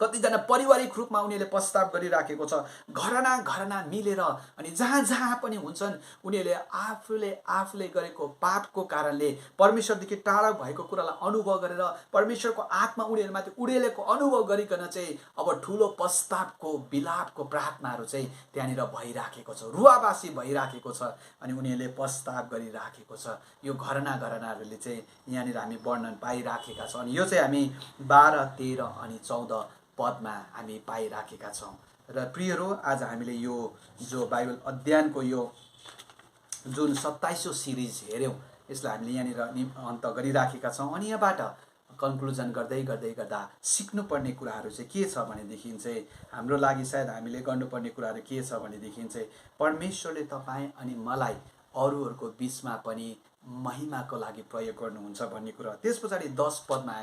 कतिजना पारिवारिक रूपमा उनीहरूले प्रस्ताव गरिराखेको छ। घराना घराना मिलेर अनि जहाँ जहाँ पनि हुन्छन् उनीहरूले आफूले गरेको पापको कारणले परमेश्वरदेखि टाढा भएको कुरालाई अनुभव गरेर परमेश्वरको आत्मा उनीहरूमाथि उडेलेको अनुभव गरिकन चाहिँ अब ठुलो प्रस्तावको विलापको प्रार्थनाहरू चाहिँ त्यहाँनिर भइराखेको छ, रुवाबासी भइराखेको छ। अनि उनीहरूले प्रस्ताव गरिराखेको छ। यो घराना घरानाहरूले चाहिँ यहाँनिर हामी वर्णन पाइराखेका छौँ। अनि यो चाहिँ हामी 12, 13 अनि 14 पदमा हामी पाइराखेका छौँ। र प्रियहरू, आज हामीले यो जो बाइबल अध्ययनको यो जुन 27औं सिरिज हेऱ्यौँ, यसलाई हामीले यहाँनिर अन्त गरिराखेका छौँ। अनि यहाँबाट कन्क्लुजन गर्दा सिक्नुपर्ने कुराहरू चाहिँ के छ भनेदेखि चाहिँ हाम्रो लागि सायद हामीले गर्नुपर्ने कुराहरू के छ भनेदेखि चाहिँ परमेश्वरले तपाईँ अनि मलाई अरूहरूको बिचमा पनि महिमाको लागि प्रयोग गर्नुहुन्छ भन्ने कुरा। त्यस पछाडि 10 पदमा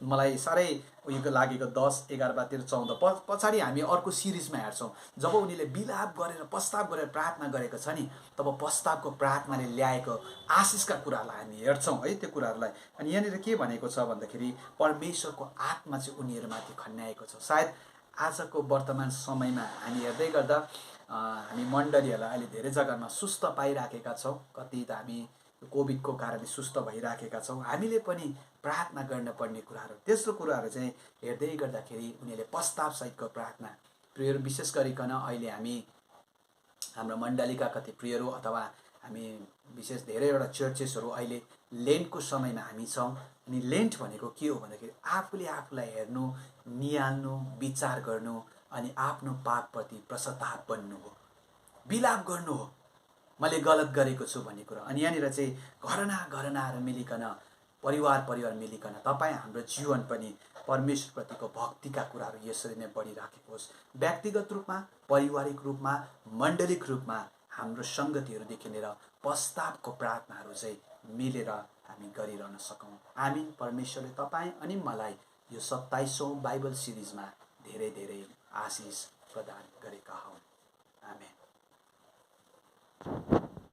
मलाई साह्रै उयोको लागेको 10, 11, 13, 14 पछाडि हामी अर्को सिरिजमा हेर्छौँ। जब उनीहरूले विलाप गरेर प्रस्ताव गरेर प्रार्थना गरेको छ नि, तब प्रस्तावको प्रार्थनाले ल्याएको आशिषका कुरालाई हामी हेर्छौँ है, त्यो कुराहरूलाई। अनि यहाँनिर के भनेको छ भन्दाखेरि परमेश्वरको आत्मा चाहिँ उनीहरूमाथि खन्याएको छ। सायद आजको वर्तमान समयमा हामी हेर्दै गर्दा हामी मण्डलीहरूलाई अहिले धेरै जग्गामा सुस्त पाइराखेका छौँ। कति त हामी कोभिडको कारणले सुस्त भइराखेका छौँ। हामीले पनि प्रार्थना गर्नुपर्ने कुराहरू, तेस्रो कुराहरू चाहिँ हेर्दै गर्दाखेरि उनीहरूले प्रस्तावसहितको प्रार्थना। प्रियहरू, विशेष गरिकन अहिले हामी हाम्रो मण्डलीका कति प्रियहरू अथवा हामी विशेष धेरैवटा चर्चेसहरू अहिले लेन्टको समयमा हामी छौँ। अनि लेन्ट भनेको के हो भन्दाखेरि आफूले आफूलाई हेर्नु, निहाल्नु, विचार गर्नु अनि आफ्नो पापप्रति पश्चाताप बन्नु हो, विलाप गर्नु हो, मैले गलत गरेको छु भन्ने कुरा। अनि यहाँनिर चाहिँ घरनाहरू मिलिकन, परिवार मिलिकन तपाईँ हाम्रो जीवन पनि परमेश्वरप्रतिको भक्तिका कुराहरू यसरी नै बढिराखेको होस्। व्यक्तिगत रूपमा, पारिवारिक रूपमा, मण्डलिक रूपमा हाम्रो सङ्गतिहरूदेखि लिएर प्रस्तावको प्रार्थनाहरू चाहिँ मिलेर हामी गरिरहन सकौँ। आमीन। परमेश्वरले तपाईँ अनि मलाई यो 27औं बाइबल सिरिजमा धेरै धेरै आशिष प्रदान